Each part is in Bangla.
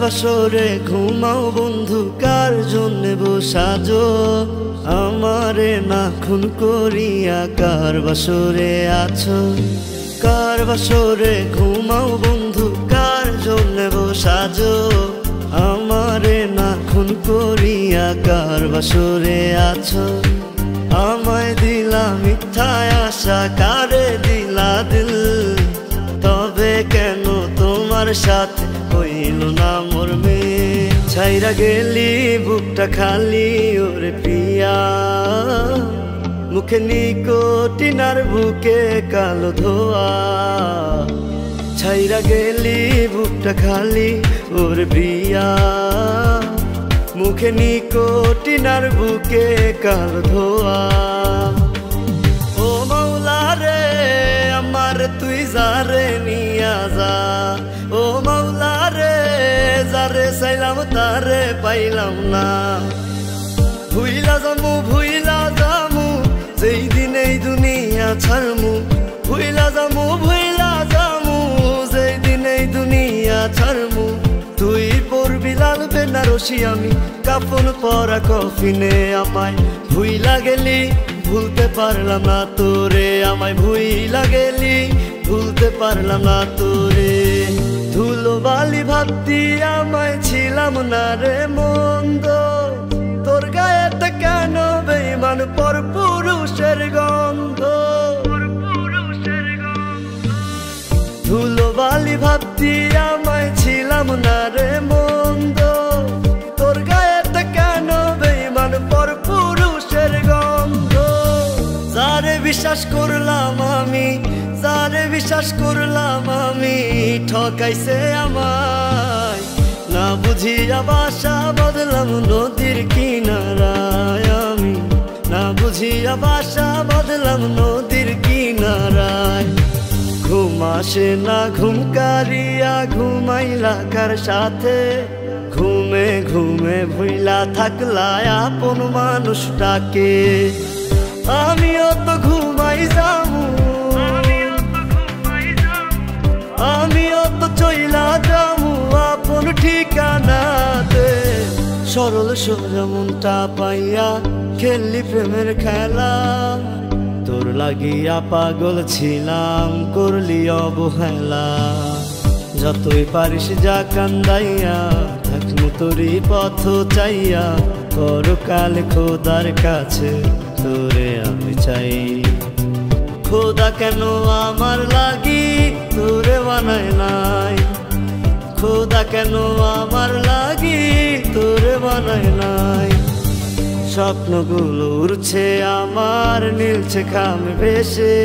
বাসরে ঘুমাও বন্ধু, কার জন্যে বসাজো আমারে না খুন করিয়া? কার বাসরে আছো? কার বাসরে ঘুমাও বন্ধু, কার জন্যে বসাজো আমারে না খুন করিয়া? কার বাসরে আছো? আমায় দিলা মিথ্যায় আশা, কারে দিলা দিল? তবে কেন তোমার সাথে হইল না মোর মেয়ে? ছাইরা গেলি বুকটা খালি ওরে প্রিয়া, মুখে নিকোটিন আর বুকে কালো ধোয়া। ছাইরা গেলি বুকটা খালি ওরে প্রিয়া, মুখে নিকোটিন আর বুকে কালো ধোয়া। ও মাওলা রে আমার তুই যারে নিয়া যা, ও মাওলা রে যারে চাইলাম তারে পাইলাম না। ভুইলা যামু যেই দিন এই দুনিয়া ছাড়মু, ভুইলা যামু যেই দিন এই দুনিয়া ছাড়মু। তুই পড়বি লাল বেনারসি, আমি কাফন পরা কফিনে। আমায় ভুইলা গেলি ভুলতে পারলাম না তোরে, আমায় ভুইলা গেলি ভুলতে পারলাম না তোরে। ধুলো বালি ভাবতি আমায় ছিলাম না রে মন্দ, তোর গায়েতে কেন বেঈমান পর পুরুষের গন্ধ? ধুলো বালি ভাবতি আমায় ছিলাম না রে মন্দ, তোর গায়েতে কেন বেঈমান পর পুরুষের গন্ধ? যারে বিশ্বাস করলাম আমি, যারে বিশ্বাস করলাম আমি, ঠকাইছে আমায়। না বুঝিয়া বাসা বদলাম নদীর কিনারায় আমি, না বুঝিয়া বাসা বদলাম নদীর কিনারায়। ঘুম আসে না ঘুম কারিয়া ঘুমাইলা কার সাথে? ঘুমে ঘুমে ভুইলা থাকলা আপন মানুষটাকে। আমিও তো ঘুমাই যামু, আমিও তো চইলা যামু আপন ঠিকানাতে। সরল সোজা মনটা পাইয়া খেললি প্রেমের খেলা, তোর লাগিয়া পাগল ছিলাম করলি অবহেলা। যতই পারিস যা কান্দাইয়া থাকমু তোরই পথ চাইয়া, পরকাল খোদার কাছে তোরে আমি চাই। খোদা কেন আমার লাগি তোরে বানায় নাই? খোদা কেন আমার লাগি তোরে বানায় নাই? স্বপ্নগুলো উড়ছে আমার নীলছে খাম ভেসে,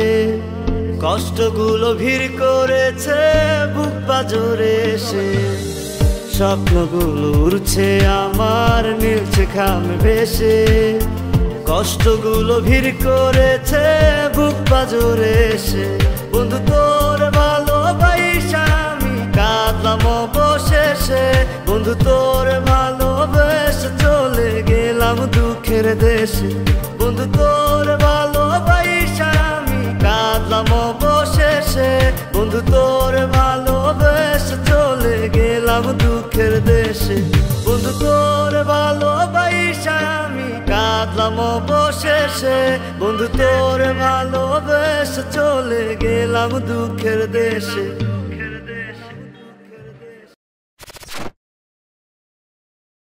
কষ্টগুলো ভিড় করেছে বুক পাজরে এসে। স্বপ্নগুলো উড়ছে আমার নীলছে খাম ভেসে, কষ্টগুলো ভিড় করেছে বুক পাজরে এসে। বন্ধু তোর ভালোবাসা আমি কাঁদলাম অবশেষে, বন্ধু তোর ভালোবেসে চলে গেলাম দুঃখের দেশে। বন্ধু তোর ভালোবাসা আমি কাঁদলাম অবশেষে, বন্ধু তোর ভালোবেসে চলে গেলাম দুঃখের দেশে। বন্ধু তোর ভালোবাসা আমি কাঁদলাম অবশেষে, বন্ধু তোর ভালোবেসে চলে গেলাম দুঃখের দেশে।